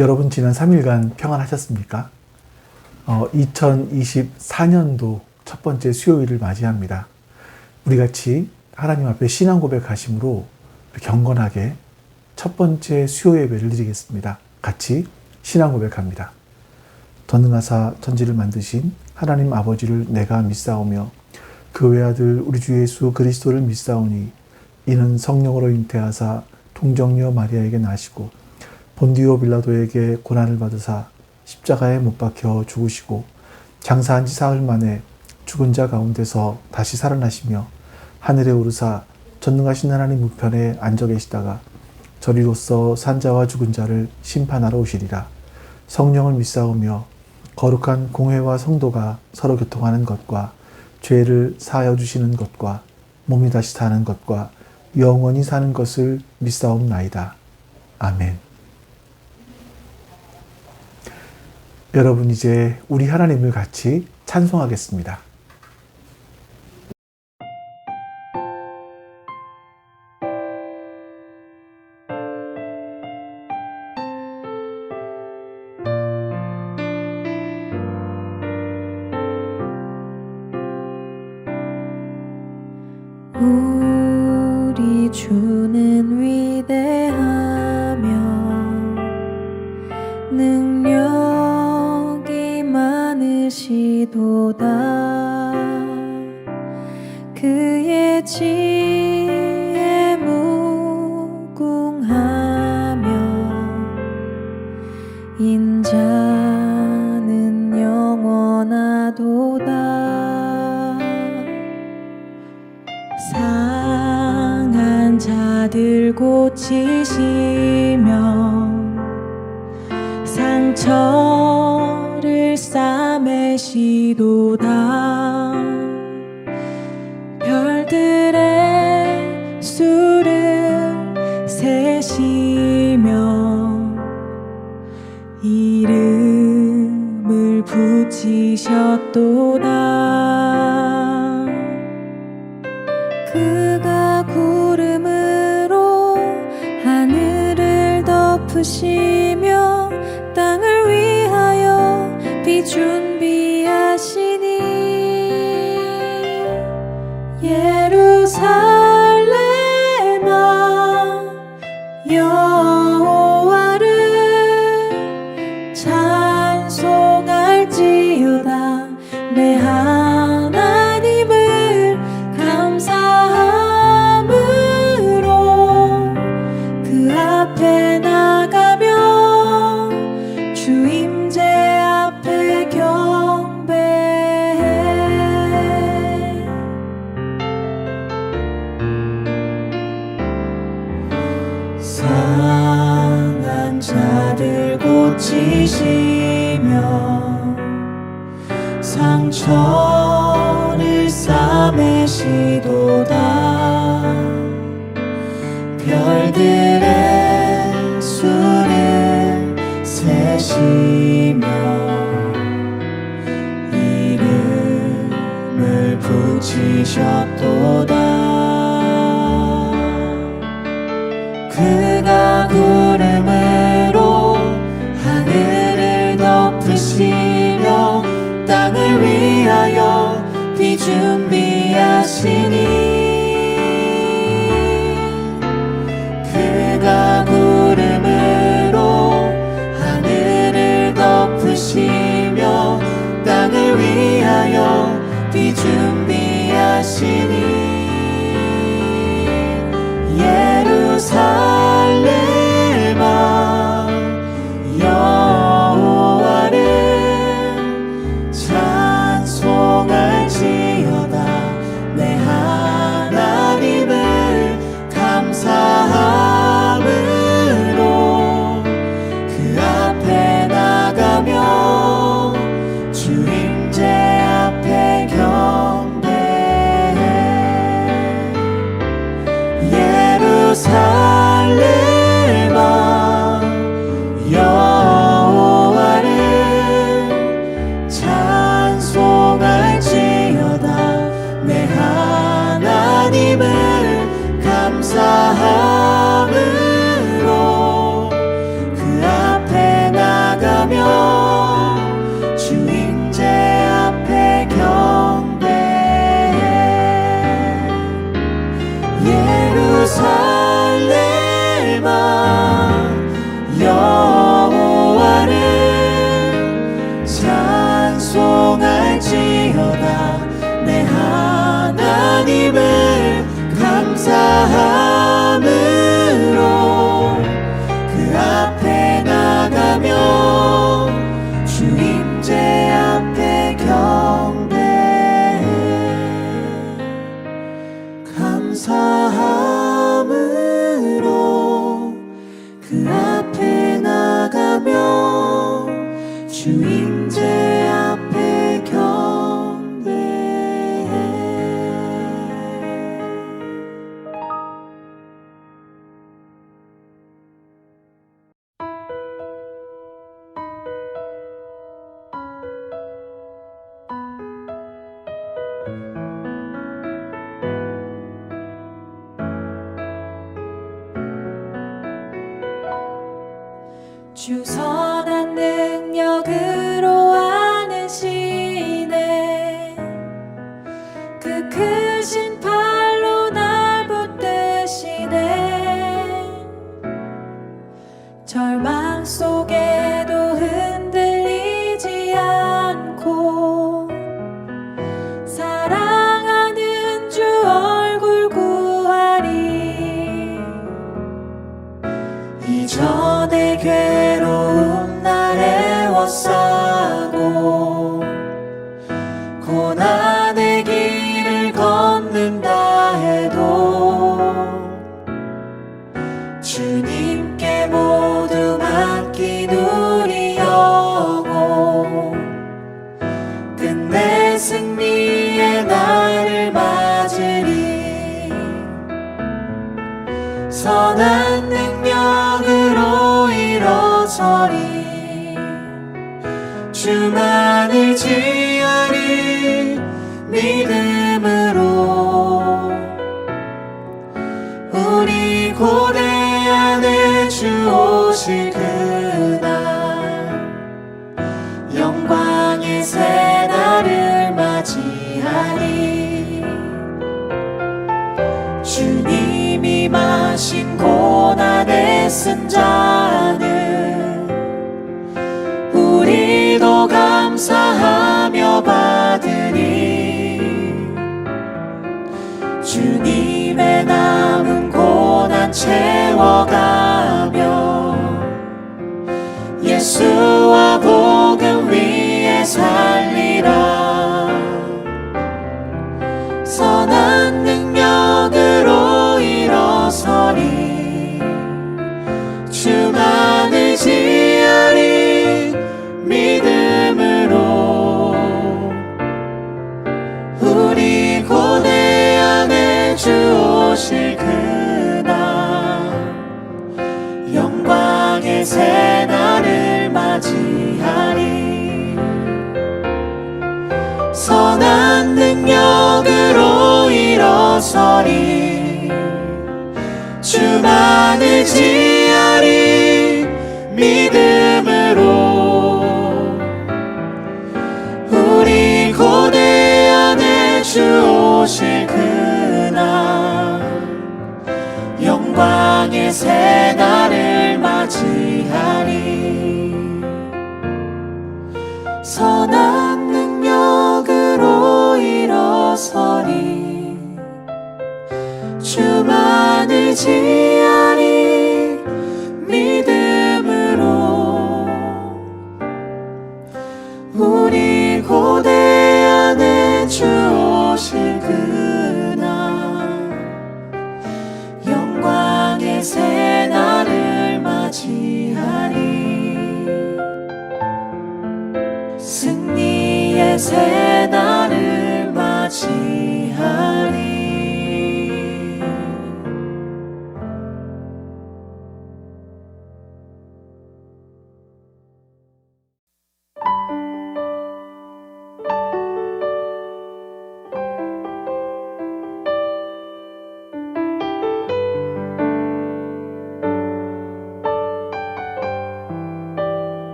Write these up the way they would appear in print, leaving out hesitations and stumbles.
여러분 지난 3일간 평안하셨습니까? 2024년도 첫 번째 수요일을 맞이합니다. 우리 같이 하나님 앞에 신앙 고백하심으로 경건하게 첫 번째 수요 예배를 드리겠습니다. 같이 신앙 고백합니다. 전능하사 천지를 만드신 하나님 아버지를 내가 믿사오며 그 외아들 우리 주 예수 그리스도를 믿사오니 이는 성령으로 잉태하사 동정녀 마리아에게 나시고 본디오 빌라도에게 고난을 받으사 십자가에 못 박혀 죽으시고 장사한 지 사흘 만에 죽은 자 가운데서 다시 살아나시며 하늘에 오르사 전능하신 하나님 우편에 앉아 계시다가 저리로서 산자와 죽은 자를 심판하러 오시리라. 성령을 믿사오며 거룩한 공회와 성도가 서로 교통하는 것과 죄를 사하여 주시는 것과 몸이 다시 사는 것과 영원히 사는 것을 믿사옵나이다. 아멘. 여러분, 이제 우리 하나님을 같이 찬송하겠습니다. 우리 주는 위대하며 능력이 많으시도다. 그의 지혜 무궁하며 인자는 영원하도다. 상한 자들 고치시며 상처를 싸매시도다. 별들의 수를 세시며 이름을 붙이셨도다. 그가 구름으로 하늘을 덮으시며 땅을 위하여 비 준비하시니 예루살렘아 여호와를 찬송할지어다. 내 하나님을 감사함으로 그 앞에 나가며 주 임재 앞에 경배해. 상한 자들 고치시며 상처를 싸매시도다. 별들의 수를 세시며 이름을 붙이셨도다. 그가 구름으로 하늘을 덮으시며 땅을 위하여 비 준비하시니 예루살렘아 여호와를 찬송할지어다. 내 하나님을 감사함으로 그 앞에 나가며 주 임재 앞에 경배해. 감사함으로 그 앞에 나가며 주 임재 앞에 경배해. 주 선한 능력으로 안으시네. 그 크신 팔로 날 붙드시네. 절망 속에도 흔들리지 않고 사랑하는 주 얼굴 구하리. 이전에 괴로움 날 애워싸고 고난의 길을 걷는다 해도 주님께 모두 맡긴 우리 영혼 끝내 승리의 날을 맞으리. 선한 능력으로 일어서리. 주만을 지으리. 믿음으로 우리 고대 안에 주 오실 그날 영광의 새 날을 맞이하리. 주님이 마신 고난의 쓴 잔을 우리도 감사하며 받으리. 주님의 남은 고난 채워가며 예수와 복음 위에 살리라. 선한 능력으로 일어서리. 주만을 지으리. 믿음으로 우리 고대 안에 주 오실 그날 영광의 새 날을 맞이하리. 선한 능력으로 일어서리. 주만을 지으리. 믿음으로 우리 고대 안에 주 오실 그날 영광의 새 날을 맞이하리. 선한 능력으로 일어서리. 주만을 지으리. 믿음으로 우리 고대 안에 주 오실 그날 영광의 새 날을 맞이하리. 승리의 새 날을 맞이하리.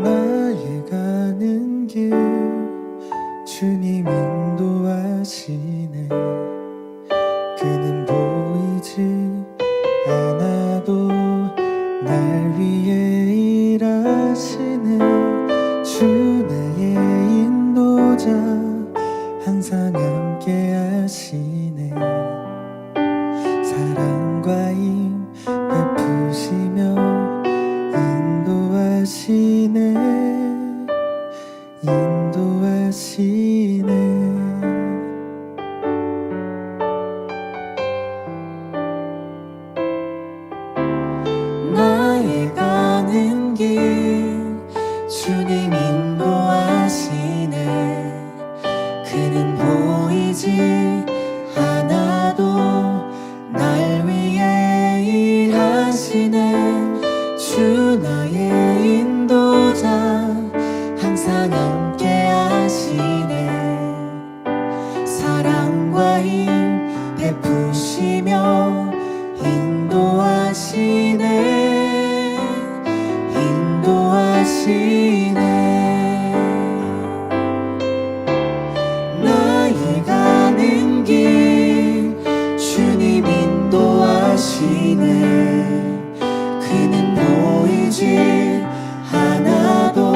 나의 가는 길 주님 인도하시네. 인도하시네 사랑과 힘 베푸시며 인도하시네 인도하시네 나의 가는 길 주님 인도하시네 그는 보이지 않아도 날 위해 일하시네 주 나의 인도자 항상 함께 하시네 사랑과 힘 베푸시며 인도하시네 인도하시네 나의 가는 길 주님 인도하시네 그는 보이지 않아도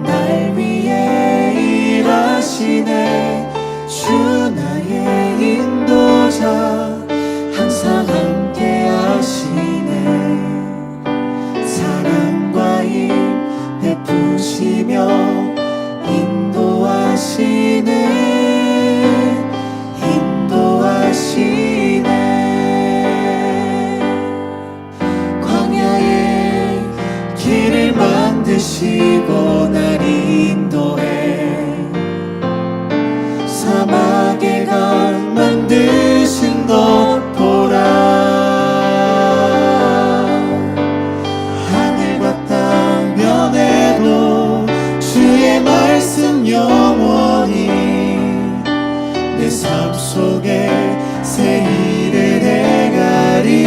날 위해 일하시네 주 나의 인도자 항상 함께 하시네 사랑과 힘 베푸시며 인도하시네 인도하시네 광야에 길을 만드시고 날 인도해 사막에 강 만드신 것 보라 하늘과 땅 변해도 주의 말씀 영원히 내 삶 속에 새 일을 행하리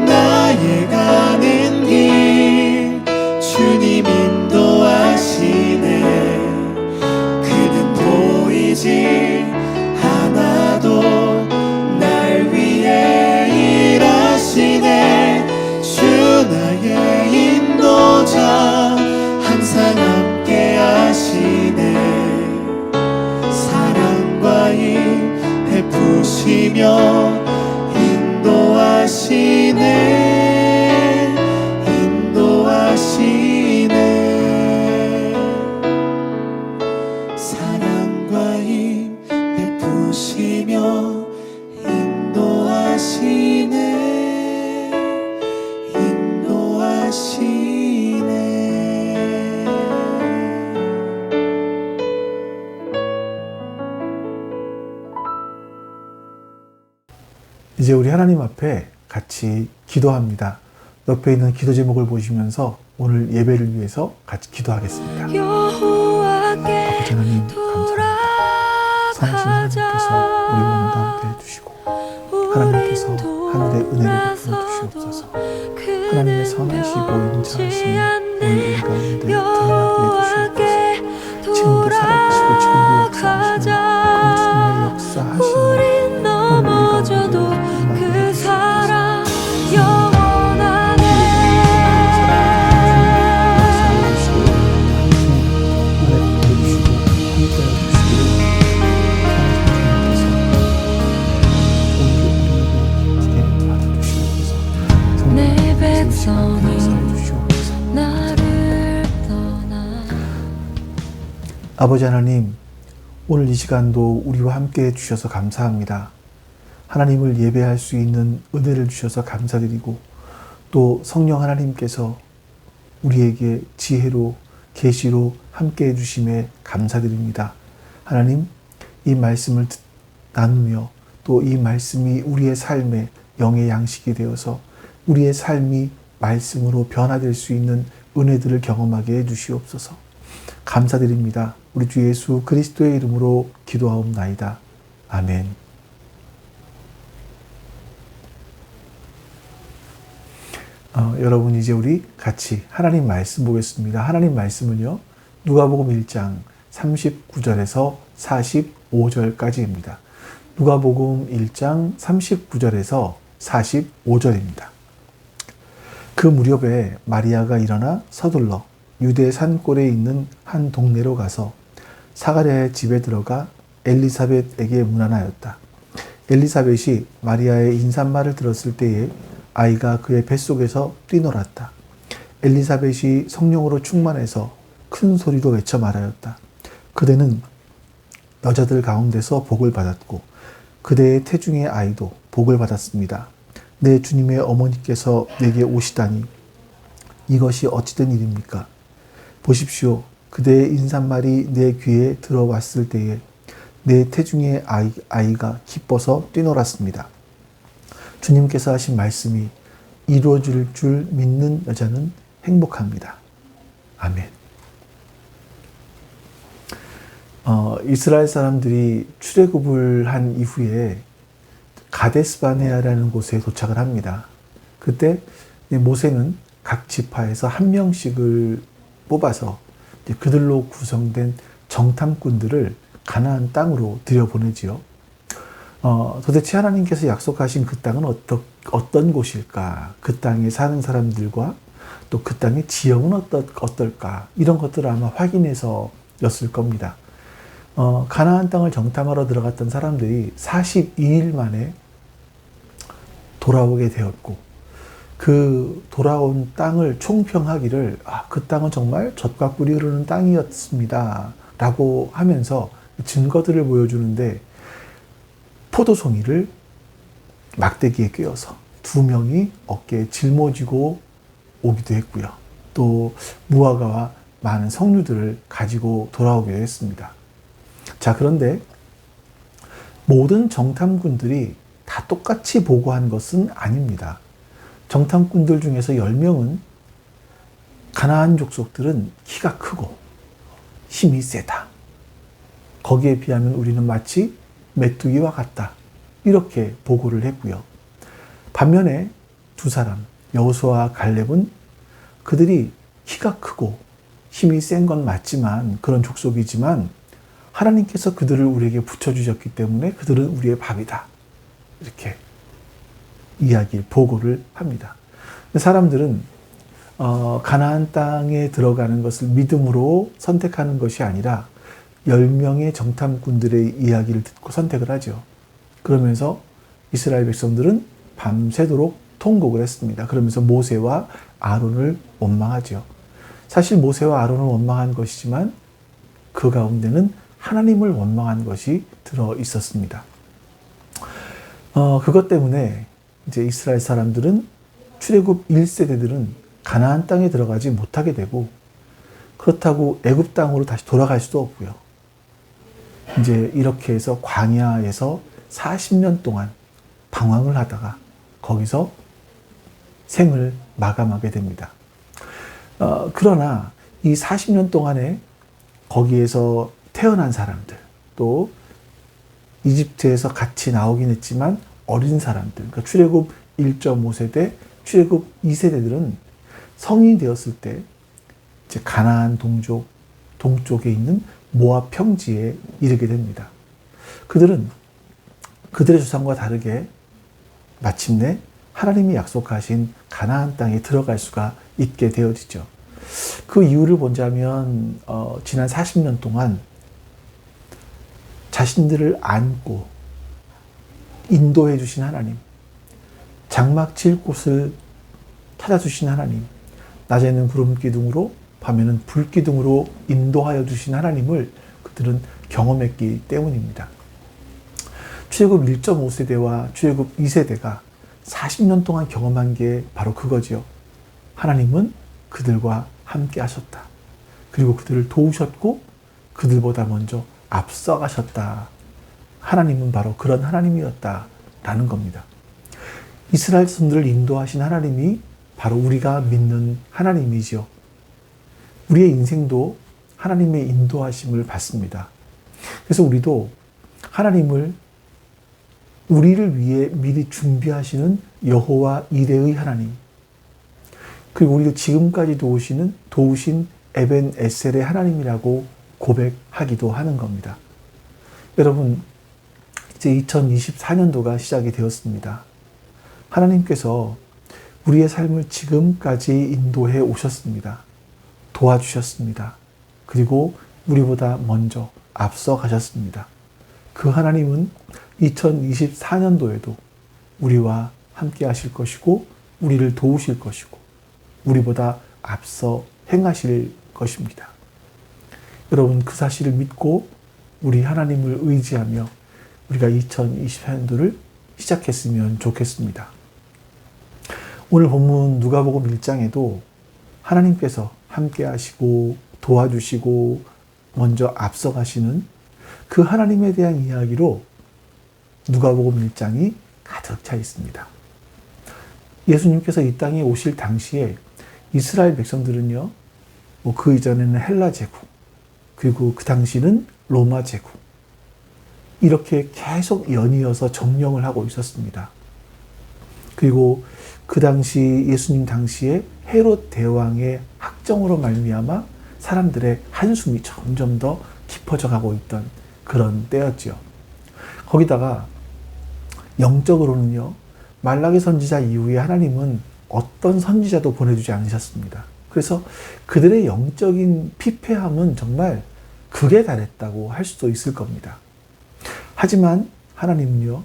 나의 가는 길 주님 인도하시네 그는 보이지 않아도 날 위해 일하시네 주 나의 인도자 항상 함께 하시네 사랑과 힘 베푸시며 인도하시네 인도하시네 사랑과 힘 베푸시며 인도하시네 인도하시네 이제 우리 하나님 앞에 같이 기도합니다. 옆에 있는 기도 제목을 보시면서 오늘 예배를 위해서 같이 기도하겠습니다. 아버지 하나님 감사합니다. 선하신 하나님께서 우리 오늘도 함께 해주시고 하나님께서 하늘의 은혜를 베풀어 주시옵소서. 하나님의 선하시고 인자하심이 오늘 우리 가운데 드러나게 해주시옵소서. 지금도 살아계시고 지금도 역사하시는 그런 주님의 역사하시는 오늘 우리 가운데 그 사랑 영원하네 내 백성이 나를 떠나 아버지 하나님, 오늘 이 시간도 우리와 함께 해주셔서 감사합니다. 하나님을 예배할 수 있는 은혜를 주셔서 감사드리고 또 성령 하나님께서 우리에게 지혜로 계시로 함께 해주심에 감사드립니다. 하나님, 이 말씀을 나누며 또 이 말씀이 우리의 삶의 영의 양식이 되어서 우리의 삶이 말씀으로 변화될 수 있는 은혜들을 경험하게 해주시옵소서. 감사드립니다. 우리 주 예수 그리스도의 이름으로 기도하옵나이다. 아멘. 여러분, 이제 우리 같이 하나님 말씀 보겠습니다. 하나님 말씀은요, 누가복음 1장 39절에서 45절까지입니다. 누가복음 1장 39절에서 45절입니다. 그 무렵에 마리아가 일어나 서둘러 유대 산골에 있는 한 동네로 가서 사가랴의 집에 들어가 엘리사벳에게 문안하였다. 엘리사벳이 마리아의 인사말을 들었을 때에 아이가 그의 뱃속에서 뛰놀았다. 엘리사벳이 성령으로 충만해서 큰 소리로 외쳐 말하였다. 그대는 여자들 가운데서 복을 받았고 그대의 태중의 아이도 복을 받았습니다. 내 주님의 어머니께서 내게 오시다니 이것이 어찌된 일입니까? 보십시오. 그대의 인사말이 내 귀에 들어왔을 때에 내 태중의 아이가 기뻐서 뛰놀았습니다. 주님께서 하신 말씀이 이루어질 줄 믿는 여자는 행복합니다. 아멘. 이스라엘 사람들이 출애굽을 한 이후에 가데스바네아라는 곳에 도착을 합니다. 그때 모세는 각 지파에서 한 명씩을 뽑아서 그들로 구성된 정탐꾼들을 가나안 땅으로 들여보내지요. 도대체 하나님께서 약속하신 그 땅은 어떤 곳일까? 그 땅에 사는 사람들과 또 그 땅의 지형은 어떨까? 이런 것들을 아마 확인해서였을 겁니다. 가나안 땅을 정탐하러 들어갔던 사람들이 42일 만에 돌아오게 되었고 그 돌아온 땅을 총평하기를 그 땅은 정말 젖과 꿀이 흐르는 땅이었습니다 라고 하면서 증거들을 보여주는데 포도송이를 막대기에 꿰어서 2명이 어깨에 짊어지고 오기도 했고요. 또 무화과와 많은 석류들을 가지고 돌아오기도 했습니다. 자, 그런데 모든 정탐꾼들이 다 똑같이 보고한 것은 아닙니다. 정탐꾼들 중에서 10명은 가나안 족속들은 키가 크고 힘이 세다. 거기에 비하면 우리는 마치 메뚜기와 같다. 이렇게 보고를 했고요. 반면에 2사람, 여호수아와 갈렙은 그들이 키가 크고 힘이 센 건 맞지만 그런 족속이지만 하나님께서 그들을 우리에게 붙여주셨기 때문에 그들은 우리의 밥이다. 이렇게 보고를 합니다. 사람들은 가나안 땅에 들어가는 것을 믿음으로 선택하는 것이 아니라 10명의 정탐꾼들의 이야기를 듣고 선택을 하죠. 그러면서 이스라엘 백성들은 밤새도록 통곡을 했습니다. 그러면서 모세와 아론을 원망하죠. 사실 모세와 아론을 원망한 것이지만 그 가운데는 하나님을 원망한 것이 들어 있었습니다. 그것 때문에 이제 이스라엘 사람들은 출애굽 1세대들은 가나안 땅에 들어가지 못하게 되고 그렇다고 애굽 땅으로 다시 돌아갈 수도 없고요. 이제 이렇게 해서 광야에서 40년 동안 방황을 하다가 거기서 생을 마감하게 됩니다. 그러나 이 40년 동안에 거기에서 태어난 사람들, 또 이집트에서 같이 나오긴 했지만 어린 사람들, 그러니까 출애굽 1.5세대, 출애굽 2세대들은 성인이 되었을 때 이제 가나안 동쪽에 있는 모압 평지에 이르게 됩니다. 그들은 그들의 조상과 다르게 마침내 하나님이 약속하신 가나안 땅에 들어갈 수가 있게 되어지죠. 그 이유를 보자면 지난 40년 동안 자신들을 안고 인도해 주신 하나님, 장막 칠 곳을 찾아주신 하나님, 낮에는 구름 기둥으로 밤에는 불 기둥으로 인도하여 주신 하나님을 그들은 경험했기 때문입니다. 출애굽 1.5세대와 출애굽 2세대가 40년 동안 경험한 게 바로 그거지요. 하나님은 그들과 함께 하셨다. 그리고 그들을 도우셨고 그들보다 먼저 앞서가셨다. 하나님은 바로 그런 하나님이었다라는 겁니다. 이스라엘 선들을 인도하신 하나님이 바로 우리가 믿는 하나님이죠. 우리의 인생도 하나님의 인도하심을 받습니다. 그래서 우리도 하나님을 우리를 위해 미리 준비하시는 여호와 이레의 하나님, 그리고 우리를 지금까지 도우신 에벤 에셀의 하나님이라고 고백하기도 하는 겁니다. 여러분, 이제 2024년도가 시작이 되었습니다. 하나님께서 우리의 삶을 지금까지 인도해 오셨습니다. 도와주셨습니다. 그리고 우리보다 먼저 앞서가셨습니다. 그 하나님은 2024년도에도 우리와 함께 하실 것이고 우리를 도우실 것이고 우리보다 앞서 행하실 것입니다. 여러분, 그 사실을 믿고 우리 하나님을 의지하며 우리가 2024년도를 시작했으면 좋겠습니다. 오늘 본문 누가복음 1장에도 하나님께서 함께 하시고 도와주시고 먼저 앞서가시는 그 하나님에 대한 이야기로 누가복음 1장이 가득 차 있습니다. 예수님께서 이 땅에 오실 당시에 이스라엘 백성들은요, 그 이전에는 헬라 제국, 그리고 그 당시는 로마 제국, 이렇게 계속 연이어서 점령을 하고 있었습니다. 그리고 그 당시 예수님 당시에 헤롯 대왕의 학정으로 말미암아 사람들의 한숨이 점점 더 깊어져 가고 있던 그런 때였지요. 거기다가 영적으로는요, 말라기 선지자 이후에 하나님은 어떤 선지자도 보내주지 않으셨습니다. 그래서 그들의 영적인 피폐함은 정말 극에 달했다고 할 수도 있을 겁니다. 하지만 하나님은요,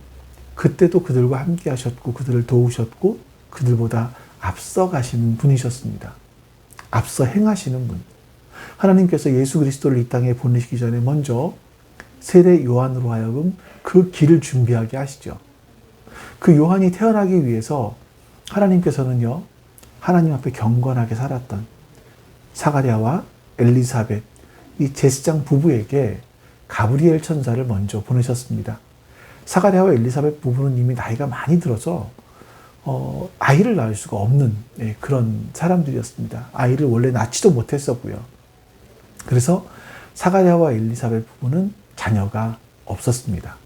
그때도 그들과 함께 하셨고 그들을 도우셨고 그들보다 앞서 가시는 분이셨습니다. 앞서 행하시는 분. 하나님께서 예수 그리스도를 이 땅에 보내시기 전에 먼저 세례 요한으로 하여금 그 길을 준비하게 하시죠. 그 요한이 태어나기 위해서 하나님께서는요, 하나님 앞에 경건하게 살았던 사가랴와 엘리사벳, 이 제사장 부부에게 가브리엘 천사를 먼저 보내셨습니다. 사가랴와 엘리사벳 부부는 이미 나이가 많이 들어서 아이를 낳을 수가 없는 그런 사람들이었습니다. 아이를 원래 낳지도 못했었고요. 그래서 사가랴와 엘리사벳 부부는 자녀가 없었습니다.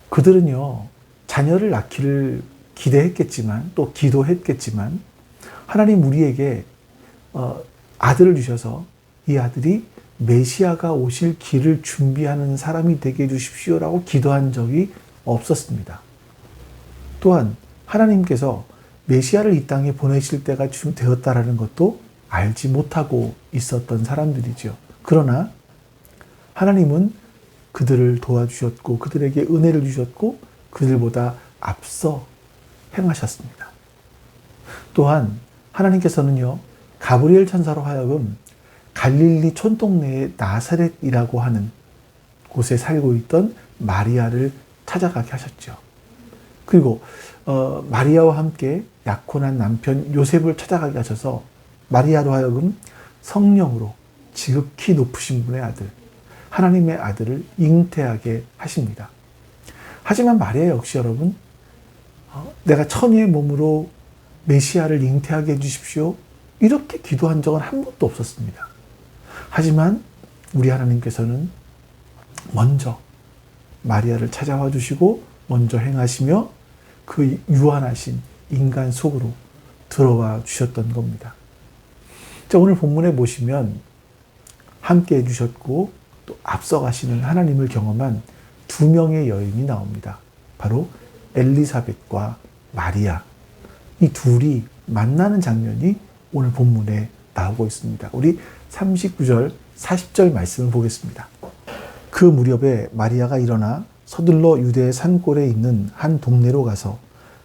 그들은요, 자녀를 낳기를 기대했겠지만 또 기도했겠지만 하나님 우리에게 아들을 주셔서 이 아들이 메시아가 오실 길을 준비하는 사람이 되게 해주십시오라고 기도한 적이 없었습니다. 또한 하나님께서 메시아를 이 땅에 보내실 때가 좀 되었다라는 것도 알지 못하고 있었던 사람들이죠. 그러나 하나님은 그들을 도와주셨고 그들에게 은혜를 주셨고 그들보다 앞서 행하셨습니다. 또한 하나님께서는요, 가브리엘 천사로 하여금 갈릴리 촌동네의 나사렛이라고 하는 곳에 살고 있던 마리아를 찾아가게 하셨죠. 그리고 마리아와 함께 약혼한 남편 요셉을 찾아가게 하셔서 마리아로 하여금 성령으로 지극히 높으신 분의 아들, 하나님의 아들을 잉태하게 하십니다. 하지만 마리아 역시 여러분, 내가 처녀의 몸으로 메시아를 잉태하게 해주십시오, 이렇게 기도한 적은 한 번도 없었습니다. 하지만 우리 하나님께서는 먼저 마리아를 찾아와 주시고 먼저 행하시며 그 유한하신 인간 속으로 들어와 주셨던 겁니다. 자, 오늘 본문에 보시면 함께 해주셨고 또 앞서가시는 하나님을 경험한 두 명의 여인이 나옵니다. 바로 엘리사벳과 마리아. 이 둘이 만나는 장면이 오늘 본문에 나오고 있습니다. 우리 39절, 40절 말씀을 보겠습니다. 그 무렵에 마리아가 일어나 서둘러 유대 산골에 있는 한 동네로 가서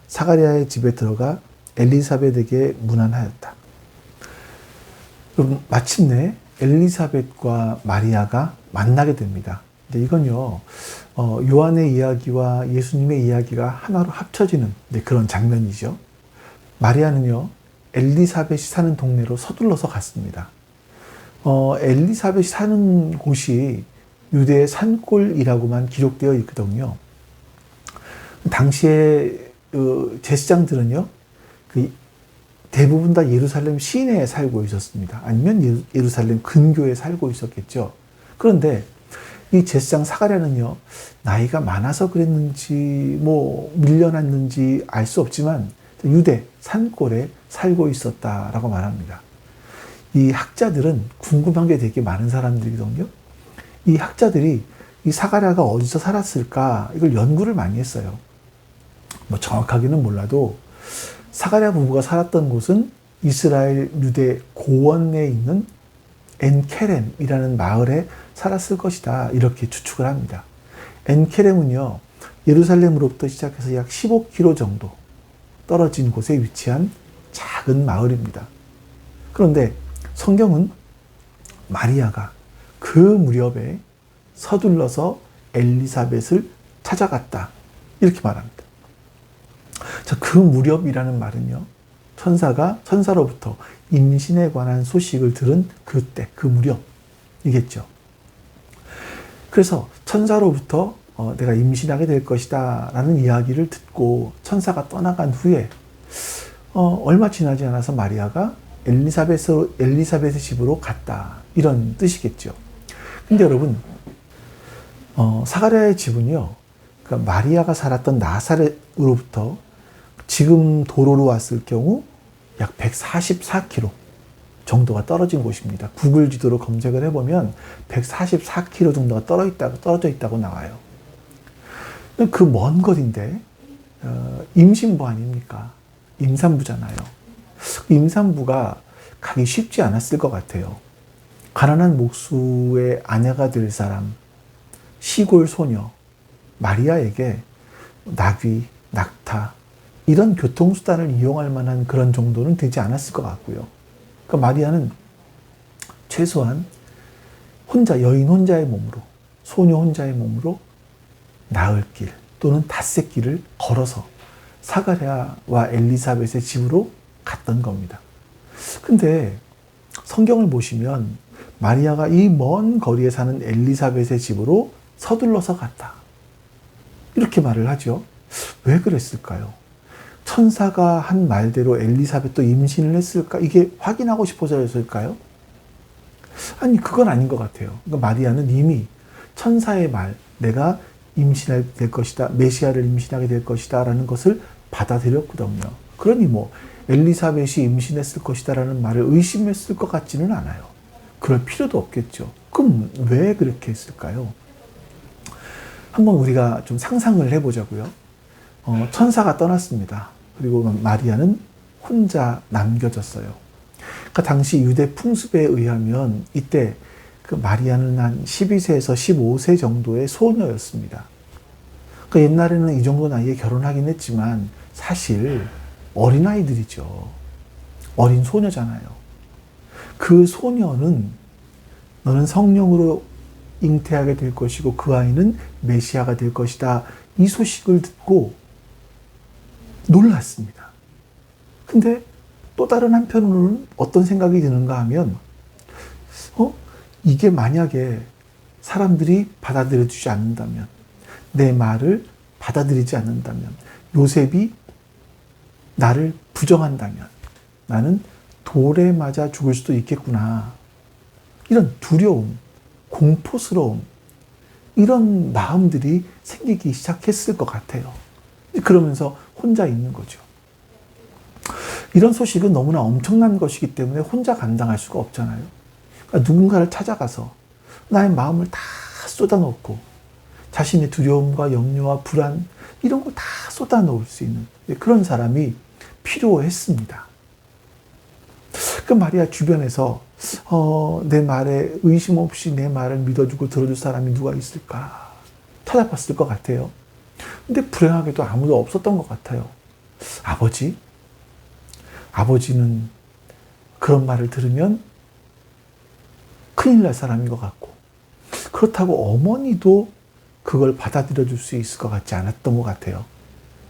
사가랴의 집에 들어가 엘리사벳에게 문안하였다. 마침내 엘리사벳과 마리아가 만나게 됩니다. 이건요, 요한의 이야기와 예수님의 이야기가 하나로 합쳐지는 그런 장면이죠. 마리아는요, 엘리사벳이 사는 동네로 서둘러서 갔습니다. 엘리사벳이 사는 곳이 유대의 산골이라고만 기록되어 있거든요. 당시에 제사장들은요, 대부분 다 예루살렘 시내에 살고 있었습니다. 아니면 예루살렘 근교에 살고 있었겠죠. 그런데 이 제사장 사가랴는요, 나이가 많아서 그랬는지 밀려났는지 알 수 없지만 유대 산골에 살고 있었다라고 말합니다. 이 학자들은 궁금한 게 되게 많은 사람들이거든요. 이 학자들이 이 사가랴가 어디서 살았을까 이걸 연구를 많이 했어요. 정확하게는 몰라도 사가랴 부부가 살았던 곳은 이스라엘 유대 고원에 있는 엔케렘이라는 마을에 살았을 것이다. 이렇게 추측을 합니다. 엔케렘은요, 예루살렘으로부터 시작해서 약 15km 정도 떨어진 곳에 위치한 작은 마을입니다. 그런데 성경은 마리아가 그 무렵에 서둘러서 엘리사벳을 찾아갔다. 이렇게 말합니다. 자, 그 무렵이라는 말은요, 천사로부터 임신에 관한 소식을 들은 그때, 그 무렵이겠죠. 그래서 천사로부터 내가 임신하게 될 것이다 라는 이야기를 듣고 천사가 떠나간 후에 얼마 지나지 않아서 마리아가 엘리사벳의 집으로 갔다. 이런 뜻이겠죠. 근데 여러분, 사가랴의 집은요, 그러니까 마리아가 살았던 나사렛으로부터 지금 도로로 왔을 경우 약 144km 정도가 떨어진 곳입니다. 구글 지도로 검색을 해보면 144km 정도가 떨어져 있다고 나와요. 그 먼 거리인데 임신부 아닙니까? 임산부잖아요. 임산부가 가기 쉽지 않았을 것 같아요. 가난한 목수의 아내가 될 사람, 시골 소녀 마리아에게 나귀, 낙타 이런 교통수단을 이용할 만한 그런 정도는 되지 않았을 것 같고요. 그러니까 마리아는 최소한 여인 혼자의 몸으로, 소녀 혼자의 몸으로 나흘 길 또는 닷새 길을 걸어서 사가랴와 엘리사벳의 집으로 갔던 겁니다. 근데 성경을 보시면 마리아가 이 먼 거리에 사는 엘리사벳의 집으로 서둘러서 갔다. 이렇게 말을 하죠. 왜 그랬을까요? 천사가 한 말대로 엘리사벳도 임신을 했을까? 이게 확인하고 싶어서였을까요? 아니, 그건 아닌 것 같아요. 그러니까 마리아는 이미 천사의 말, 내가 임신하게 될 것이다, 메시아를 임신하게 될 것이다 라는 것을 받아들였거든요. 그러니 엘리사벳이 임신했을 것이다 라는 말을 의심했을 것 같지는 않아요. 그럴 필요도 없겠죠. 그럼 왜 그렇게 했을까요? 한번 우리가 좀 상상을 해보자고요. 천사가 떠났습니다. 그리고 마리아는 혼자 남겨졌어요. 그러니까 당시 유대 풍습에 의하면 이때 그 마리아는 한 12세에서 15세 정도의 소녀였습니다. 그러니까 옛날에는 이 정도 나이에 결혼하긴 했지만 사실 어린아이들이죠. 어린 소녀잖아요. 그 소녀는 너는 성령으로 잉태하게 될 것이고 그 아이는 메시아가 될 것이다. 이 소식을 듣고 놀랐습니다. 근데 또 다른 한편으로는 어떤 생각이 드는가 하면 이게 만약에 사람들이 받아들여주지 않는다면, 내 말을 받아들이지 않는다면, 요셉이 나를 부정한다면 나는 돌에 맞아 죽을 수도 있겠구나. 이런 두려움, 공포스러움, 이런 마음들이 생기기 시작했을 것 같아요. 그러면서 혼자 있는 거죠. 이런 소식은 너무나 엄청난 것이기 때문에 혼자 감당할 수가 없잖아요. 그러니까 누군가를 찾아가서 나의 마음을 다 쏟아놓고 자신의 두려움과 염려와 불안 이런 걸 다 쏟아놓을 수 있는 그런 사람이 필요했습니다. 그 마리아 주변에서 내 말에 의심 없이 내 말을 믿어주고 들어줄 사람이 누가 있을까 찾아봤을 것 같아요. 근데 불행하게도 아무도 없었던 것 같아요. 아버지는 그런 말을 들으면 큰일 날 사람인 것 같고, 그렇다고 어머니도 그걸 받아들여 줄 수 있을 것 같지 않았던 것 같아요.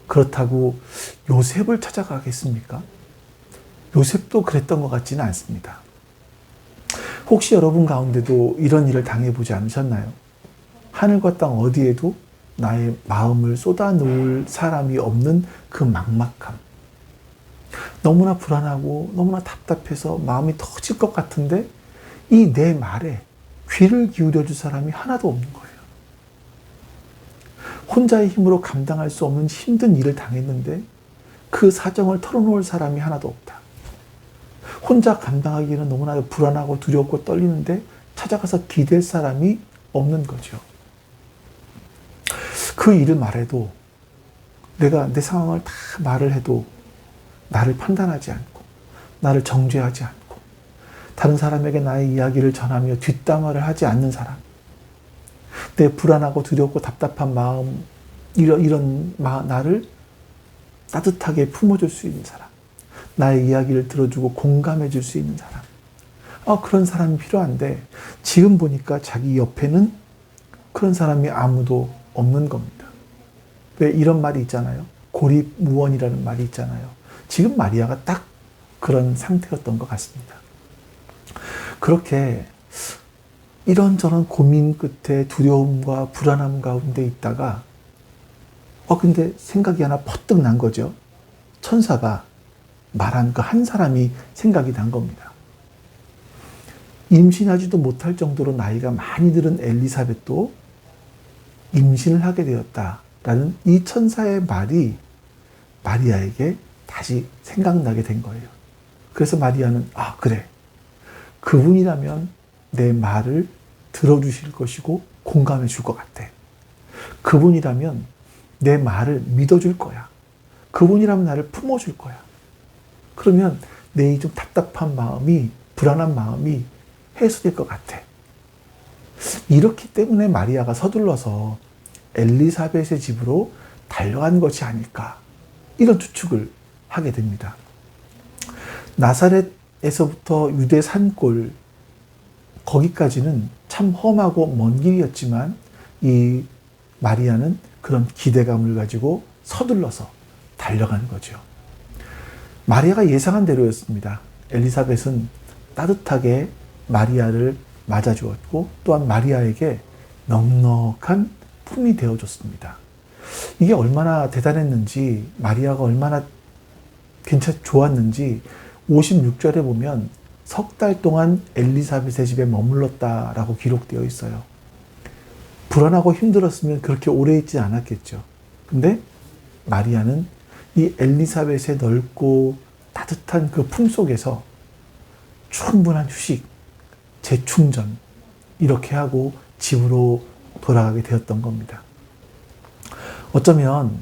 그렇다고 요셉을 찾아가겠습니까? 요셉도 그랬던 것 같지는 않습니다. 혹시 여러분 가운데도 이런 일을 당해보지 않으셨나요? 하늘과 땅 어디에도 나의 마음을 쏟아놓을 사람이 없는 그 막막함. 너무나 불안하고 너무나 답답해서 마음이 터질 것 같은데 이 내 말에 귀를 기울여 줄 사람이 하나도 없는 거예요. 혼자의 힘으로 감당할 수 없는 힘든 일을 당했는데 그 사정을 털어놓을 사람이 하나도 없다. 혼자 감당하기에는 너무나 불안하고 두렵고 떨리는데 찾아가서 기댈 사람이 없는 거죠. 그 일을 말해도, 내가 내 상황을 다 말을 해도 나를 판단하지 않고, 나를 정죄하지 않고, 다른 사람에게 나의 이야기를 전하며 뒷담화를 하지 않는 사람, 내 불안하고 두렵고 답답한 마음, 나를 따뜻하게 품어줄 수 있는 사람, 나의 이야기를 들어주고 공감해줄 수 있는 사람, 그런 사람이 필요한데 지금 보니까 자기 옆에는 그런 사람이 아무도 없는 겁니다. 왜 이런 말이 있잖아요. 고립무원이라는 말이 있잖아요. 지금 마리아가 딱 그런 상태였던 것 같습니다. 그렇게 이런저런 고민 끝에 두려움과 불안함 가운데 있다가 근데 생각이 하나 퍼뜩 난 거죠. 천사가 말한 그 한 사람이 생각이 난 겁니다. 임신하지도 못할 정도로 나이가 많이 들은 엘리사벳도 임신을 하게 되었다라는 이 천사의 말이 마리아에게 다시 생각나게 된 거예요. 그래서 마리아는 그래. 그분이라면 내 말을 들어주실 것이고 공감해 줄 것 같아. 그분이라면 내 말을 믿어줄 거야. 그분이라면 나를 품어줄 거야. 그러면 내 이 좀 답답한 마음이, 불안한 마음이 해소될 것 같아. 이렇기 때문에 마리아가 서둘러서 엘리사벳의 집으로 달려간 것이 아닐까. 이런 추측을 하게 됩니다. 나사렛에서부터 유대 산골, 거기까지는 참 험하고 먼 길이었지만 이 마리아는 그런 기대감을 가지고 서둘러서 달려간 거죠. 마리아가 예상한 대로였습니다. 엘리사벳은 따뜻하게 마리아를 맞아주었고 또한 마리아에게 넉넉한 품이 되어줬습니다. 이게 얼마나 대단했는지, 마리아가 얼마나 좋았는지 56절에 보면 석 달 동안 엘리사벳의 집에 머물렀다라고 기록되어 있어요. 불안하고 힘들었으면 그렇게 오래 있지 않았겠죠. 근데 마리아는 이 엘리사벳의 넓고 따뜻한 그 품 속에서 충분한 휴식, 재충전 이렇게 하고 집으로 돌아가게 되었던 겁니다. 어쩌면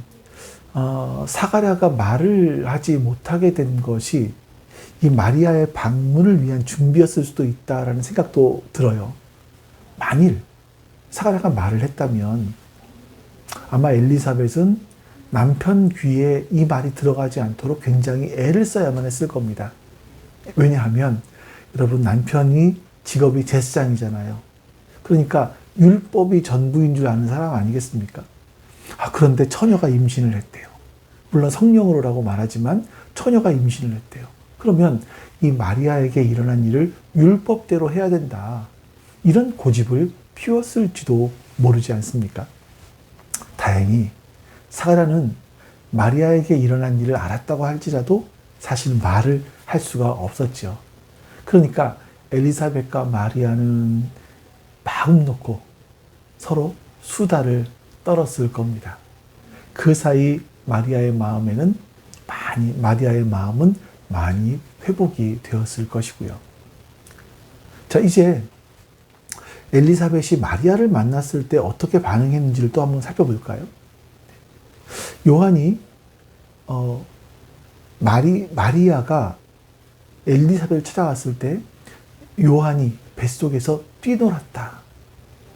사가랴가 말을 하지 못하게 된 것이 이 마리아의 방문을 위한 준비였을 수도 있다라는 생각도 들어요. 만일 사가랴가 말을 했다면 아마 엘리사벳은 남편 귀에 이 말이 들어가지 않도록 굉장히 애를 써야만 했을 겁니다. 왜냐하면 여러분, 남편이 직업이 제사장이잖아요. 그러니까 율법이 전부인 줄 아는 사람 아니겠습니까? 그런데 처녀가 임신을 했대요. 물론 성령으로라고 말하지만 처녀가 임신을 했대요. 그러면 이 마리아에게 일어난 일을 율법대로 해야 된다. 이런 고집을 피웠을지도 모르지 않습니까? 다행히 사가랴는 마리아에게 일어난 일을 알았다고 할지라도 사실 말을 할 수가 없었죠. 그러니까 엘리사벳과 마리아는 마음 놓고 서로 수다를 떨었을 겁니다. 그 사이 마리아의 마음은 많이 회복이 되었을 것이고요. 자, 이제 엘리사벳이 마리아를 만났을 때 어떻게 반응했는지를 또 한번 살펴볼까요? 요한이 마리아가 엘리사벳을 찾아왔을 때 요한이 뱃속에서 뛰놀았다.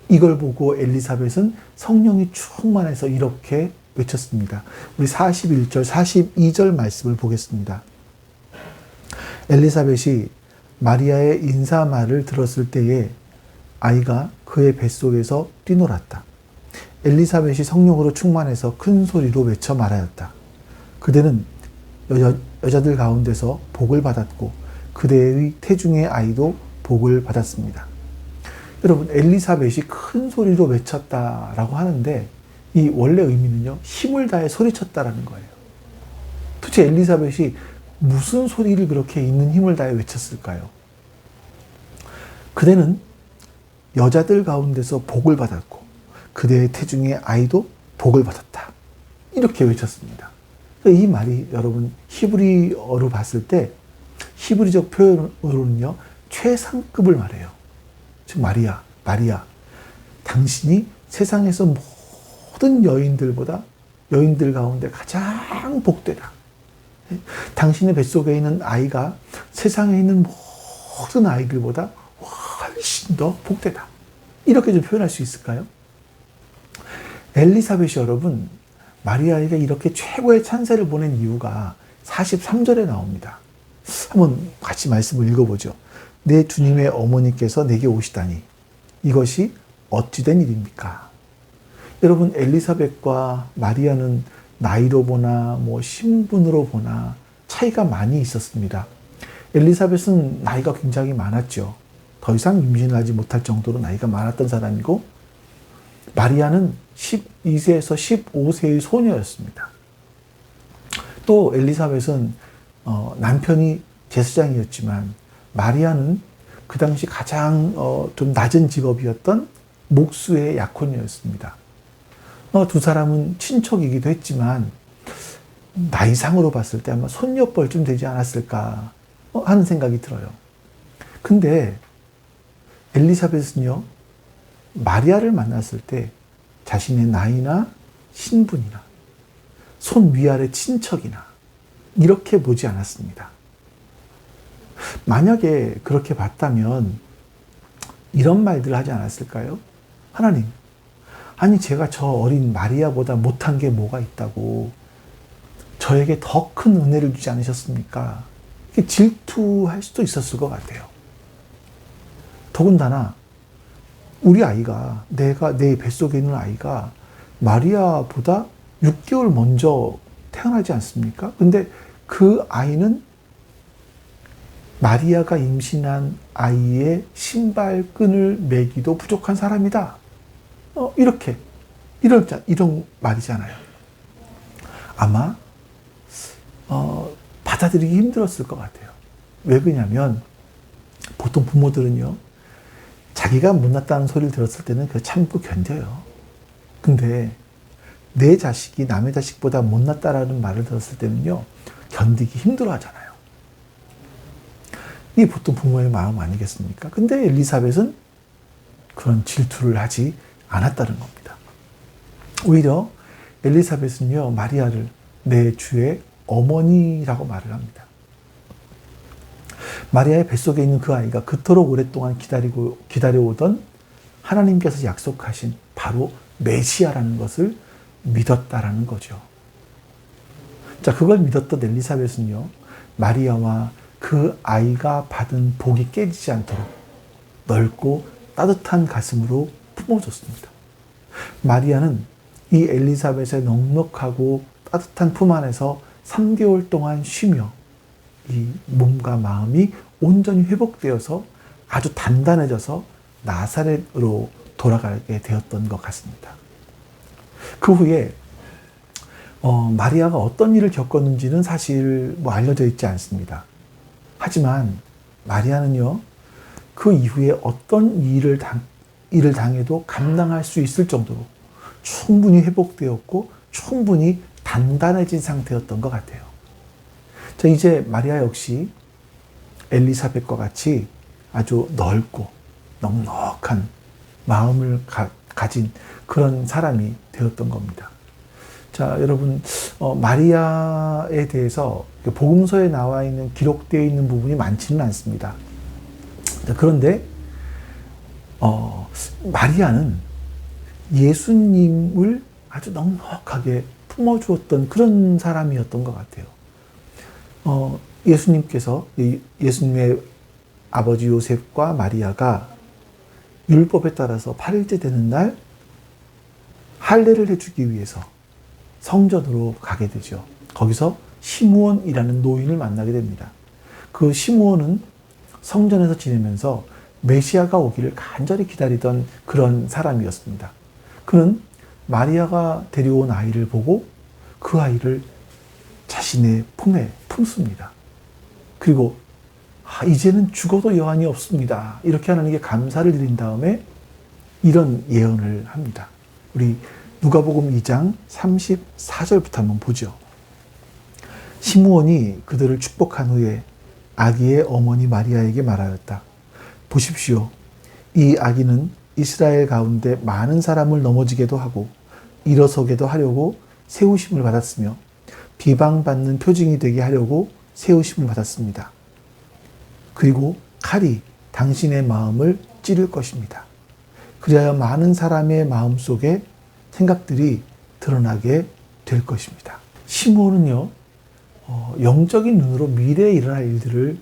이걸 보고 엘리사벳은 성령이 충만해서 이렇게 외쳤습니다. 우리 41절, 42절 말씀을 보겠습니다. 엘리사벳이 마리아의 인사말을 들었을 때에 아이가 그의 뱃속에서 뛰놀았다. 엘리사벳이 성령으로 충만해서 큰 소리로 외쳐 말하였다. 그대는 여자들 가운데서 복을 받았고 그대의 태중의 아이도 복을 받았습니다. 여러분, 엘리사벳이 큰 소리로 외쳤다라고 하는데 이 원래 의미는요, 힘을 다해 소리쳤다라는 거예요. 도대체 엘리사벳이 무슨 소리를 그렇게 있는 힘을 다해 외쳤을까요? 그대는 여자들 가운데서 복을 받았고 그대의 태중의 아이도 복을 받았다. 이렇게 외쳤습니다. 이 말이 여러분 히브리어로 봤을 때 히브리적 표현으로는요, 최상급을 말해요. 즉 마리아, 당신이 세상에서 모든 여인들 가운데 가장 복되다. 당신의 뱃속에 있는 아이가 세상에 있는 모든 아이들보다 훨씬 더 복되다. 이렇게 좀 표현할 수 있을까요? 엘리사벳이 여러분, 마리아에게 이렇게 최고의 찬사를 보낸 이유가 43절에 나옵니다. 한번 같이 말씀을 읽어보죠. 내 주님의 어머니께서 내게 오시다니 이것이 어찌된 일입니까? 여러분, 엘리사벳과 마리아는 나이로 보나 신분으로 보나 차이가 많이 있었습니다. 엘리사벳은 나이가 굉장히 많았죠. 더 이상 임신을 하지 못할 정도로 나이가 많았던 사람이고, 마리아는 12세에서 15세의 소녀였습니다. 또 엘리사벳은 남편이 제사장이었지만, 마리아는 그 당시 가장 좀 낮은 직업이었던 목수의 약혼녀였습니다. 두 사람은 친척이기도 했지만 나이상으로 봤을 때 아마 손녀뻘쯤 되지 않았을까 하는 생각이 들어요. 근데 엘리사벳은요, 마리아를 만났을 때 자신의 나이나 신분이나 손 위아래 친척이나 이렇게 보지 않았습니다. 만약에 그렇게 봤다면 이런 말들을 하지 않았을까요? 하나님, 아니 제가 저 어린 마리아보다 못한 게 뭐가 있다고 저에게 더 큰 은혜를 주지 않으셨습니까? 이렇게 질투할 수도 있었을 것 같아요. 더군다나 우리 아이가, 내 뱃속에 있는 아이가 마리아보다 6개월 먼저 태어나지 않습니까? 근데 그 아이는 마리아가 임신한 아이의 신발끈을 매기도 부족한 사람이다. 이런 말이잖아요. 아마 받아들이기 힘들었을 것 같아요. 왜 그러냐면 보통 부모들은요, 자기가 못났다는 소리를 들었을 때는 그거 참고 견뎌요. 근데 내 자식이 남의 자식보다 못났다라는 말을 들었을 때는요, 견디기 힘들어 하잖아요. 이게 보통 부모의 마음 아니겠습니까? 근데 엘리사벳은 그런 질투를 하지 않았다는 겁니다. 오히려 엘리사벳은요, 마리아를 내 주의 어머니라고 말을 합니다. 마리아의 뱃속에 있는 그 아이가 그토록 오랫동안 기다려오던 하나님께서 약속하신 바로 메시아라는 것을 믿었다라는 거죠. 자, 그걸 믿었던 엘리사벳은요, 마리아와 그 아이가 받은 복이 깨지지 않도록 넓고 따뜻한 가슴으로 품어줬습니다. 마리아는 이 엘리사벳의 넉넉하고 따뜻한 품 안에서 3개월 동안 쉬며 이 몸과 마음이 온전히 회복되어서 아주 단단해져서 나사렛으로 돌아가게 되었던 것 같습니다. 그 후에 마리아가 어떤 일을 겪었는지는 사실 알려져 있지 않습니다. 하지만 마리아는요, 그 이후에 어떤 일을 당해도 감당할 수 있을 정도로 충분히 회복되었고 충분히 단단해진 상태였던 것 같아요. 자, 이제 마리아 역시 엘리사벳과 같이 아주 넓고 넉넉한 마음을 가진 그런 사람이 되었던 겁니다. 자, 여러분, 마리아에 대해서 복음서에 나와 있는, 기록되어 있는 부분이 많지는 않습니다. 자, 그런데 마리아는 예수님을 아주 넉넉하게 품어주었던 그런 사람이었던 것 같아요. 예수님의 아버지 요셉과 마리아가 율법에 따라서 8일째 되는 날 할례를 해주기 위해서 성전으로 가게 되죠. 거기서 시므온이라는 노인을 만나게 됩니다. 그 시므온은 성전에서 지내면서 메시아가 오기를 간절히 기다리던 그런 사람이었습니다. 그는 마리아가 데려온 아이를 보고 그 아이를 자신의 품에 품습니다. 그리고 이제는 죽어도 여한이 없습니다. 이렇게 하나님께 감사를 드린 다음에 이런 예언을 합니다. 우리 누가복음 2장 34절부터 한번 보죠. 시므온이 그들을 축복한 후에 아기의 어머니 마리아에게 말하였다. 보십시오. 이 아기는 이스라엘 가운데 많은 사람을 넘어지게도 하고 일어서게도 하려고 세우심을 받았으며 비방받는 표징이 되게 하려고 세우심을 받았습니다. 그리고 칼이 당신의 마음을 찌를 것입니다. 그리하여 많은 사람의 마음 속에 생각들이 드러나게 될 것입니다. 시므온은요, 영적인 눈으로 미래에 일어날 일들을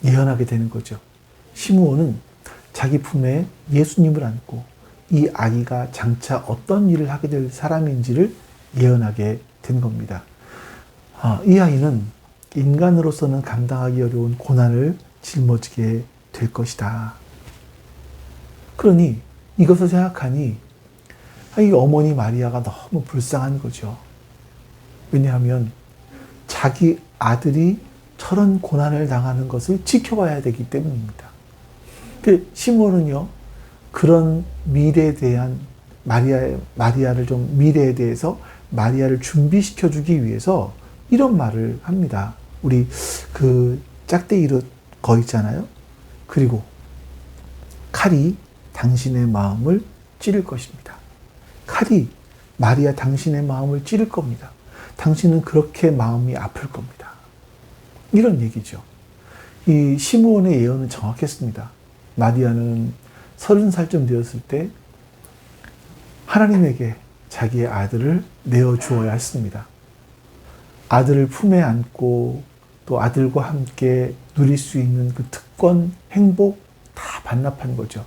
예언하게 되는 거죠. 시므온은 자기 품에 예수님을 안고 이 아기가 장차 어떤 일을 하게 될 사람인지를 예언하게 된 겁니다. 이 아이는 인간으로서는 감당하기 어려운 고난을 짊어지게 될 것이다. 그러니 이것을 생각하니 이 어머니 마리아가 너무 불쌍한 거죠. 왜냐하면 자기 아들이 저런 고난을 당하는 것을 지켜봐야 되기 때문입니다. 시므온은요, 그런 미래에 대한 마리아를 좀 미래에 대해서 마리아를 준비시켜 주기 위해서 이런 말을 합니다. 우리 그 짝대기로 거 있잖아요. 그리고 칼이 당신의 마음을 찌를 것입니다. 칼이 마리아 당신의 마음을 찌를 겁니다. 당신은 그렇게 마음이 아플 겁니다. 이런 얘기죠. 이 시므온의 예언은 정확했습니다. 마리아는 30살쯤 되었을 때 하나님에게 자기의 아들을 내어주어야 했습니다. 아들을 품에 안고 또 아들과 함께 누릴 수 있는 그 특권, 행복 다 반납한 거죠.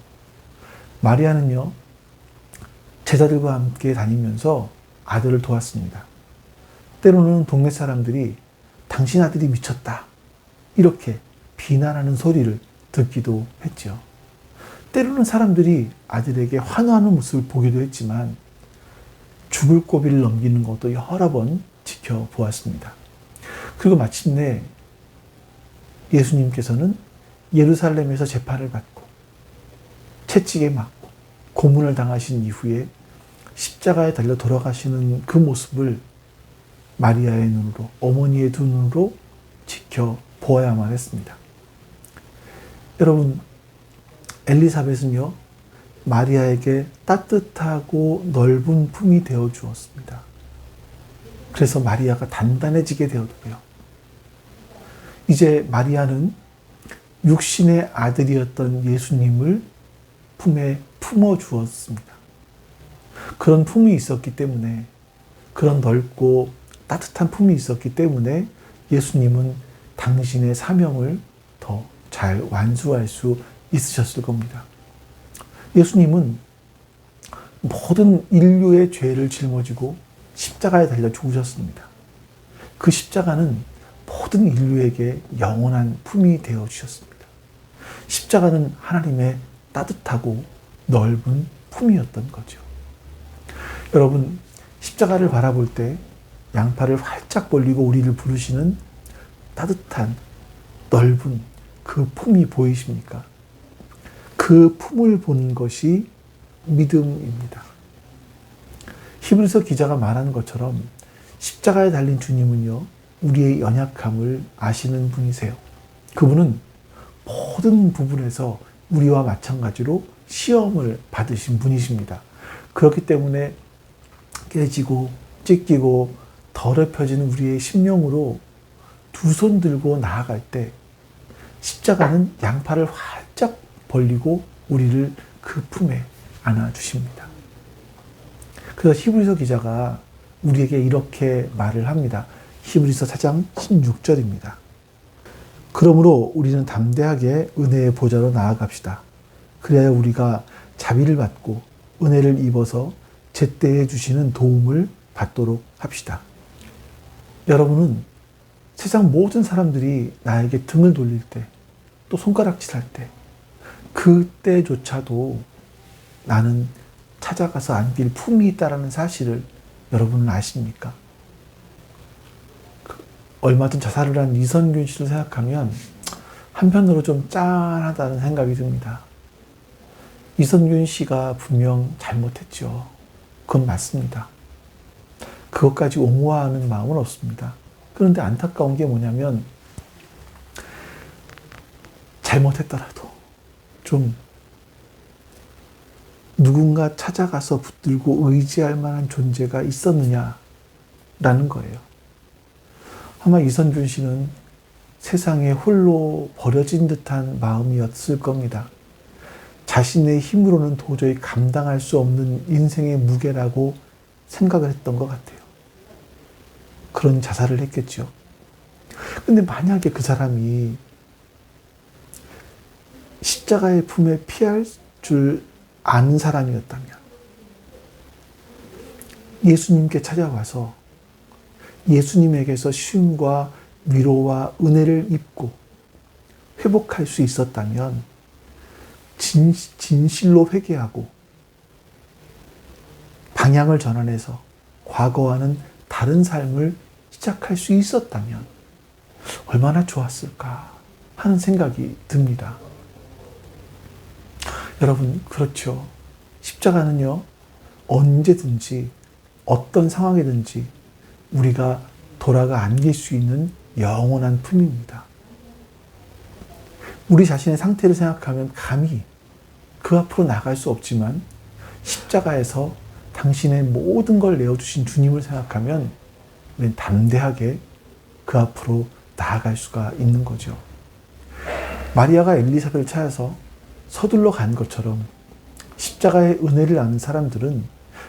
마리아는요, 제자들과 함께 다니면서 아들을 도왔습니다. 때로는 동네 사람들이 당신 아들이 미쳤다, 이렇게 비난하는 소리를 듣기도 했죠. 때로는 사람들이 아들에게 환호하는 모습을 보기도 했지만 죽을 고비를 넘기는 것도 여러 번 지켜보았습니다. 그리고 마침내 예수님께서는 예루살렘에서 재판을 받고 채찍에 맞고 고문을 당하신 이후에 십자가에 달려 돌아가시는 그 모습을 마리아의 눈으로, 어머니의 두 눈으로 지켜보아야만 했습니다. 여러분, 엘리사벳은요, 마리아에게 따뜻하고 넓은 품이 되어 주었습니다. 그래서 마리아가 단단해지게 되었고요. 이제 마리아는 육신의 아들이었던 예수님을 품에 품어 주었습니다. 그런 품이 있었기 때문에, 그런 넓고 따뜻한 품이 있었기 때문에 예수님은 당신의 사명을 더 잘 완수할 수 있으셨을 겁니다. 예수님은 모든 인류의 죄를 짊어지고 십자가에 달려 죽으셨습니다. 그 십자가는 모든 인류에게 영원한 품이 되어 주셨습니다. 십자가는 하나님의 따뜻하고 넓은 품이었던 거죠. 여러분, 십자가를 바라볼 때 양팔을 활짝 벌리고 우리를 부르시는 따뜻한 넓은 그 품이 보이십니까? 그 품을 보는 것이 믿음입니다. 히브리서 기자가 말하는 것처럼 십자가에 달린 주님은요, 우리의 연약함을 아시는 분이세요. 그분은 모든 부분에서 우리와 마찬가지로 시험을 받으신 분이십니다. 그렇기 때문에 깨지고 찢기고 더럽혀지는 우리의 심령으로 두 손 들고 나아갈 때 십자가는 양팔을 활짝 벌리고 우리를 그 품에 안아주십니다. 그래서 히브리서 기자가 우리에게 이렇게 말을 합니다. 히브리서 4장 16절입니다. 그러므로 우리는 담대하게 은혜의 보좌로 나아갑시다. 그래야 우리가 자비를 받고 은혜를 입어서 제때에 주시는 도움을 받도록 합시다. 여러분은 세상 모든 사람들이 나에게 등을 돌릴 때, 또 손가락질할 때, 그때조차도 나는 찾아가서 안길 품이 있다는 사실을 여러분은 아십니까? 얼마 전 자살을 한 이선균 씨를 생각하면 한편으로 좀 짠하다는 생각이 듭니다. 이선균 씨가 분명 잘못했죠. 그건 맞습니다. 그것까지 옹호하는 마음은 없습니다. 그런데 안타까운 게 뭐냐면 잘못했더라도 좀 누군가 찾아가서 붙들고 의지할 만한 존재가 있었느냐라는 거예요. 아마 이선균 씨는 세상에 홀로 버려진 듯한 마음이었을 겁니다. 자신의 힘으로는 도저히 감당할 수 없는 인생의 무게라고 생각을 했던 것 같아요. 그런 자살을 했겠죠. 근데 만약에 그 사람이 십자가의 품에 피할 줄 아는 사람이었다면, 예수님께 찾아와서 예수님에게서 쉼과 위로와 은혜를 입고 회복할 수 있었다면, 진실로 회개하고 방향을 전환해서 과거와는 다른 삶을 시작할 수 있었다면 얼마나 좋았을까 하는 생각이 듭니다. 여러분, 그렇죠. 십자가는요, 언제든지 어떤 상황이든지 우리가 돌아가 안길 수 있는 영원한 품입니다. 우리 자신의 상태를 생각하면 감히 그 앞으로 나갈 수 없지만, 십자가에서 당신의 모든 걸 내어주신 주님을 생각하면 우리는 담대하게 그 앞으로 나아갈 수가 있는 거죠. 마리아가 엘리사벳을 찾아서 서둘러 간 것처럼 십자가의 은혜를 아는 사람들은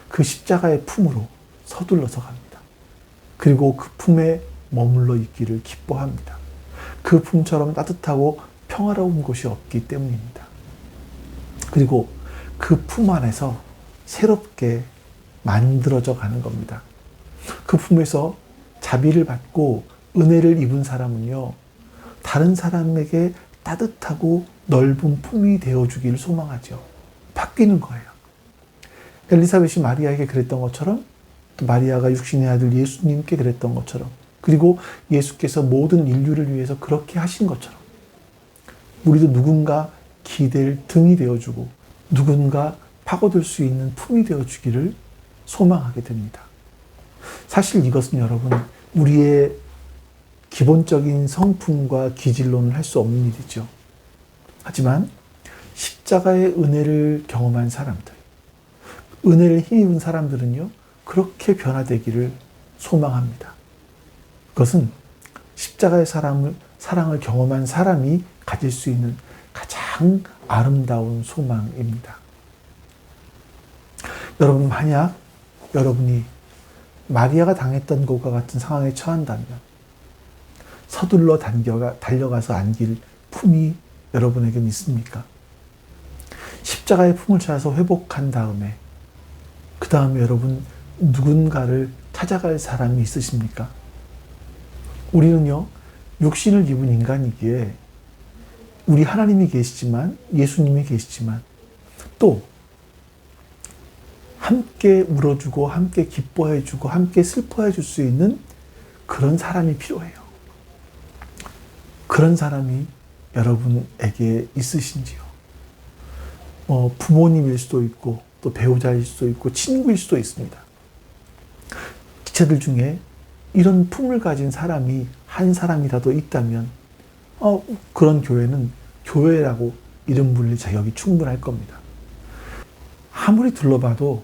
그 십자가의 품으로 서둘러서 갑니다. 그리고 그 품에 머물러 있기를 기뻐합니다. 그 품처럼 따뜻하고 평화로운 곳이 없기 때문입니다. 그리고 그 품 안에서 새롭게 만들어져 가는 겁니다. 그 품에서 자비를 받고 은혜를 입은 사람은요, 다른 사람에게 따뜻하고 넓은 품이 되어주기를 소망하죠. 바뀌는 거예요. 엘리사벳이 마리아에게 그랬던 것처럼, 또 마리아가 육신의 아들 예수님께 그랬던 것처럼, 그리고 예수께서 모든 인류를 위해서 그렇게 하신 것처럼, 우리도 누군가 기댈 등이 되어주고 누군가 파고들 수 있는 품이 되어주기를 소망하게 됩니다. 사실 이것은 여러분, 우리의 기본적인 성품과 기질로는 할 수 없는 일이죠. 하지만 십자가의 은혜를 경험한 사람들, 은혜를 힘입은 사람들은요, 그렇게 변화되기를 소망합니다. 그것은 십자가의 사랑을 경험한 사람이 가질 수 있는 가장 아름다운 소망입니다. 여러분, 만약 여러분이 마리아가 당했던 것과 같은 상황에 처한다면 서둘러 달려가서 안길 품이 여러분에게는 있습니까? 십자가의 품을 찾아서 회복한 다음에 그 다음에 여러분 누군가를 찾아갈 사람이 있으십니까? 우리는요, 육신을 입은 인간이기에 우리 하나님이 계시지만, 예수님이 계시지만, 또 함께 울어주고 함께 기뻐해주고 함께 슬퍼해줄 수 있는 그런 사람이 필요해요. 그런 사람이 여러분에게 있으신지요? 부모님일 수도 있고 또 배우자일 수도 있고 친구일 수도 있습니다. 지체들 중에 이런 품을 가진 사람이 한 사람이라도 있다면 그런 교회는 교회라고 이름 불릴 자격이 충분할 겁니다. 아무리 둘러봐도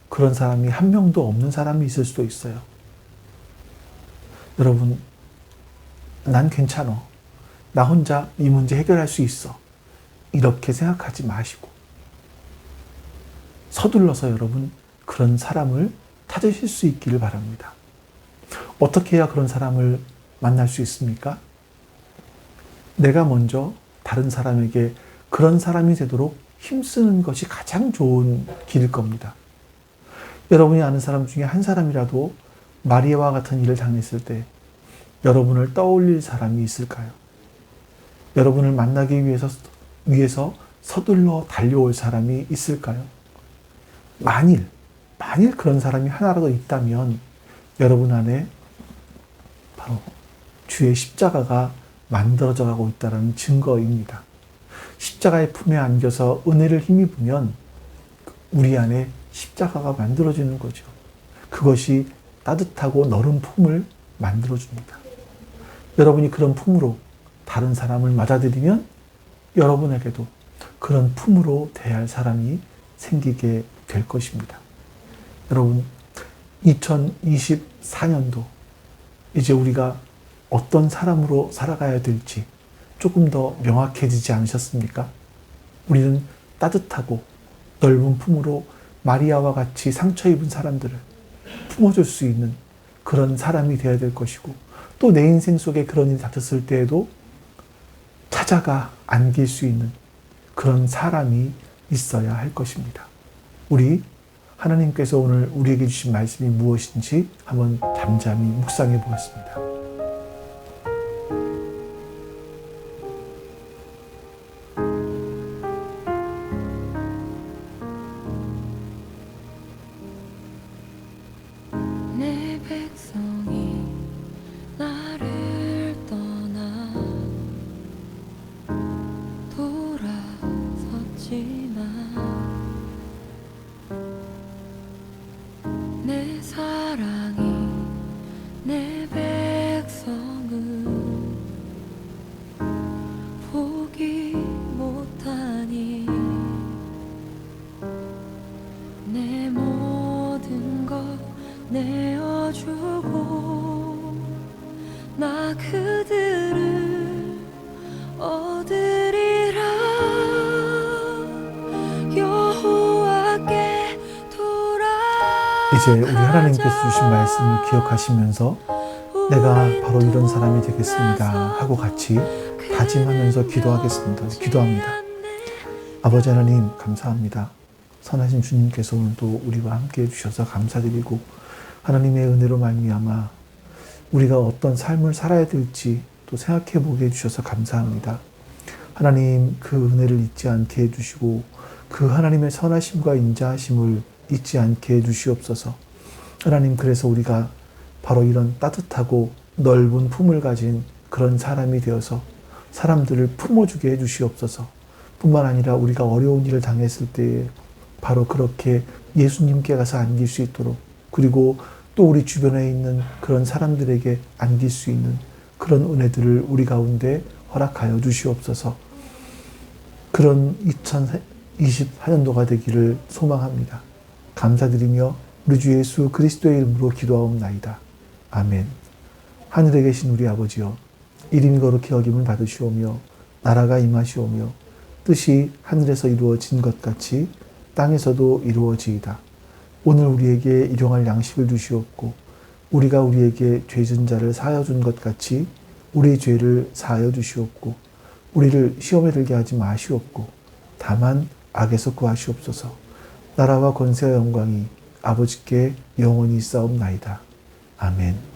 그런 사람이 한 명도 없는 사람이 있을 수도 있어요. 여러분, 난 괜찮아. 나 혼자 이 문제 해결할 수 있어. 이렇게 생각하지 마시고 서둘러서 여러분 그런 사람을 찾으실 수 있기를 바랍니다. 어떻게 해야 그런 사람을 만날 수 있습니까? 내가 먼저 다른 사람에게 그런 사람이 되도록 힘쓰는 것이 가장 좋은 길일 겁니다. 여러분이 아는 사람 중에 한 사람이라도 마리아와 같은 일을 당했을 때 여러분을 떠올릴 사람이 있을까요? 여러분을 만나기 위해서 서둘러 달려올 사람이 있을까요? 만일 그런 사람이 하나라도 있다면 여러분 안에 바로 주의 십자가가 만들어져 가고 있다는 증거입니다. 십자가의 품에 안겨서 은혜를 힘입으면 우리 안에 십자가가 만들어지는 거죠. 그것이 따뜻하고 너른 품을 만들어줍니다. 여러분이 그런 품으로 다른 사람을 맞아들이면 여러분에게도 그런 품으로 대할 사람이 생기게 될 것입니다. 여러분, 2024년도 이제 우리가 어떤 사람으로 살아가야 될지 조금 더 명확해지지 않으셨습니까? 우리는 따뜻하고 넓은 품으로 마리아와 같이 상처 입은 사람들을 품어줄 수 있는 그런 사람이 되어야 될 것이고, 또 내 인생 속에 그런 일이 닥쳤을 때에도 찾아가 안길 수 있는 그런 사람이 있어야 할 것입니다. 우리 하나님께서 오늘 우리에게 주신 말씀이 무엇인지 한번 잠잠히 묵상해 보겠습니다. 내 백성이 나를 떠나 돌아섰지만 내 사랑이 내 백성을 포기 못하니 내 모든 것 내어주고 나 그들을 얻으리라. 여호와께 이제 우리 하나님께서 주신 말씀을 기억하시면서 내가 바로 이런 사람이 되겠습니다 하고 같이 다짐하면서 기도하겠습니다. 기도합니다. 아버지 하나님, 감사합니다. 선하신 주님께서 오늘도 우리와 함께 해주셔서 감사드리고, 하나님의 은혜로 말미암아 우리가 어떤 삶을 살아야 될지 또 생각해 보게 해주셔서 감사합니다. 하나님, 그 은혜를 잊지 않게 해주시고 그 하나님의 선하심과 인자하심을 잊지 않게 해주시옵소서. 하나님, 그래서 우리가 바로 이런 따뜻하고 넓은 품을 가진 그런 사람이 되어서 사람들을 품어주게 해주시옵소서. 뿐만 아니라 우리가 어려운 일을 당했을 때에 바로 그렇게 예수님께 가서 안길 수 있도록, 그리고 또 우리 주변에 있는 그런 사람들에게 안길 수 있는 그런 은혜들을 우리 가운데 허락하여 주시옵소서. 그런 2024년도가 되기를 소망합니다. 감사드리며 우리 주 예수 그리스도의 이름으로 기도하옵나이다. 아멘. 하늘에 계신 우리 아버지여, 이름이 거룩히 여김을 받으시오며 나라가 임하시오며 뜻이 하늘에서 이루어진 것 같이 땅에서도 이루어지이다. 오늘 우리에게 일용할 양식을 주시옵고 우리가 우리에게 죄진 자를 사하여 준 것 같이 우리 죄를 사하여 주시옵고 우리를 시험에 들게 하지 마시옵고 다만 악에서 구하시옵소서. 나라와 권세와 영광이 아버지께 영원히 있사옵나이다. 아멘.